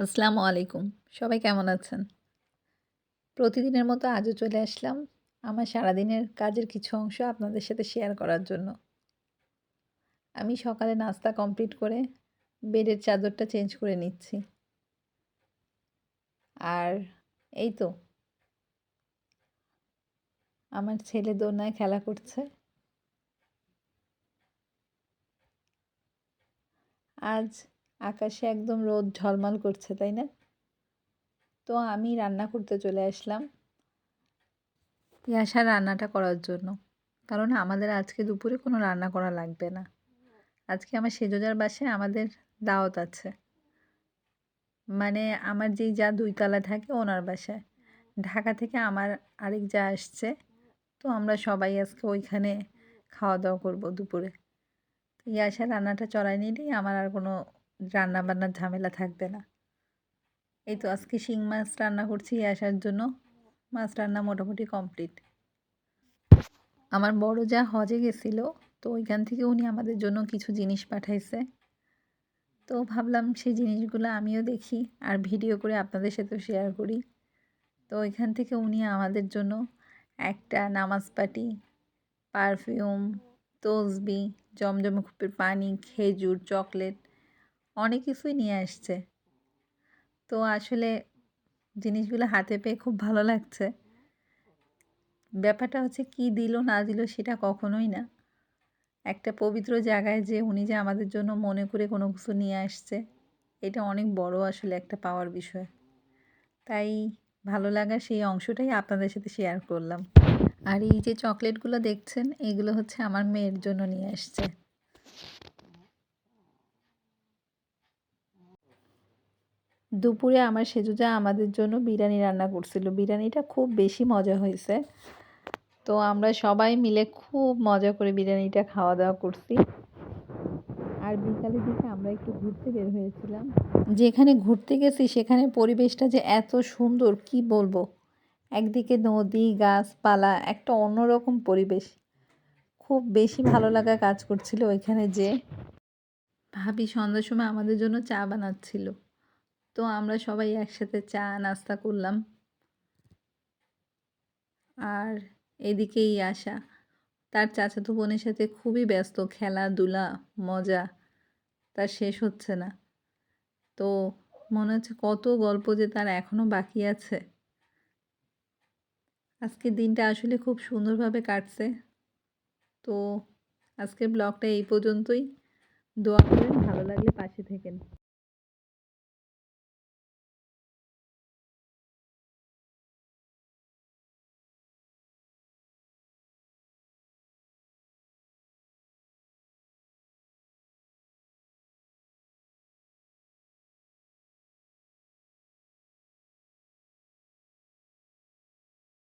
আসসালামু আলাইকুম। সবাই কেমন আছেন? প্রতিদিনের মতো আজও চলে আসলাম আমার সারাদিনের কাজের কিছু অংশ আপনাদের সাথে শেয়ার করার জন্য। আমি সকালে নাস্তা কমপ্লিট করে বেডের চাদরটা চেঞ্জ করে নিচ্ছি। আর এই তো আমার ছেলে দোলনায় খেলা করছে। আজ আকাশে একদম রোদ ঝলমল করছে, তাই না? তো আমি রান্না করতে চলে আসলাম ইয়াসার রান্নাটা করার জন্য। কারণ আমাদের আজকে দুপুরে কোনো রান্না করা লাগবে না। আজকে আমার সেজদার বাসায় আমাদের দাওয়াত আছে। মানে আমার যেই যা ২ তলায় থাকে ওনার বাসায়। ঢাকা থেকে আমার আরেক যা আসছে। তো আমরা সবাই আজকে ওইখানে খাওয়া-দাওয়া করব দুপুরে। তো ইয়াসার রান্নাটা চড়াই নিলেই আমার আর কোনো রান্না-বান্নার ঝামেলা থাকবে না। এই তো আজকে শিং মাছ রান্না করছি ইয়াসার জন্য। মাছ রান্না মোটামুটি কমপ্লিট। আমার বড় যা হজে গেছিল, তো ওইখান থেকে উনি আমাদের জন্য কিছু জিনিস পাঠাইছে। তো ভাবলাম সেই জিনিসগুলো আমিও দেখি আর ভিডিও করে আপনাদের সাথেও শেয়ার করি। তো ওইখান থেকে উনি আমাদের জন্য একটা নামাজ পাটি, পারফিউম, তসবি, জমজম কূপের পানি, খেজুর, চকলেট অনেক কিছুই নিয়ে আসছে। তো আসলে জিনিসগুলো হাতে পেয়ে খুব ভালো লাগছে। ব্যাপারটা হচ্ছে কী দিল না দিল সেটা কখনোই না। একটা পবিত্র জায়গায় যে উনি যে আমাদের জন্য মনে করে কোনো কিছু নিয়ে আসছে, এটা অনেক বড় আসলে একটা পাওয়ার বিষয়। তাই ভালো লাগার সেই অংশটাই আপনাদের সাথে শেয়ার করলাম। আর এই যে চকলেটগুলো দেখছেন, এগুলো হচ্ছে আমার মেয়ের জন্য নিয়ে আসছে। দুপুরে আমার সেজুজা আমাদের জন্য বিরিয়ানি রান্না করছিল। বিরিয়ানিটা খুব বেশি মজা হয়েছে। তো আমরা সবাই মিলে খুব মজা করে বিরিয়ানিটা খাওয়া-দাওয়া করছি। আর বিকালের দিকে আমরা একটু ঘুরতে বের হয়েছিলাম। যেখানে ঘুরতে গেছি সেখানে পরিবেশটা যে এত সুন্দর কি বলবো। একদিকে নদী, গাছপালা, একটা অন্যরকম পরিবেশ। খুব বেশি ভালো লাগা কাজ করছিল ওইখানে যেয়ে। ভাবি সন্ধ্যার সময় আমাদের জন্য চা বানাচ্ছিল। তো আমরা সবাই একসাথে চা নাস্তা করলাম। আর এদিকেই আসা তার চাচাতো বোনের সাথে খুবই ব্যস্ত, খেলাধুলা, মজা তার শেষ হচ্ছে না। তো মনে হচ্ছে কত গল্প যে তার এখনও বাকি আছে। আজকের দিনটা আসলে খুব সুন্দরভাবে কাটছে। তো আজকের ব্লগটা এই পর্যন্তই। দোয়া করেন, ভালো লাগলে পাশে থেকেন।